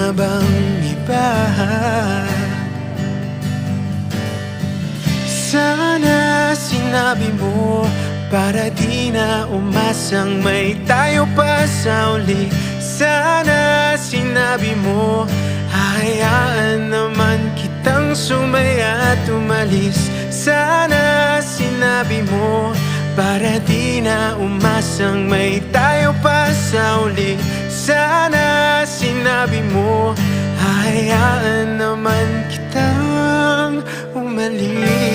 na bang iba? Sana sinabi mo para di na umasang may tayo pa sa uli. Sana sinabi mo hayaan naman kitang sumaya at umalis. Sana sinabi mo para di na umasang may tayo pa sa uli. Sana sinabi mo hayaan naman kitang umalis.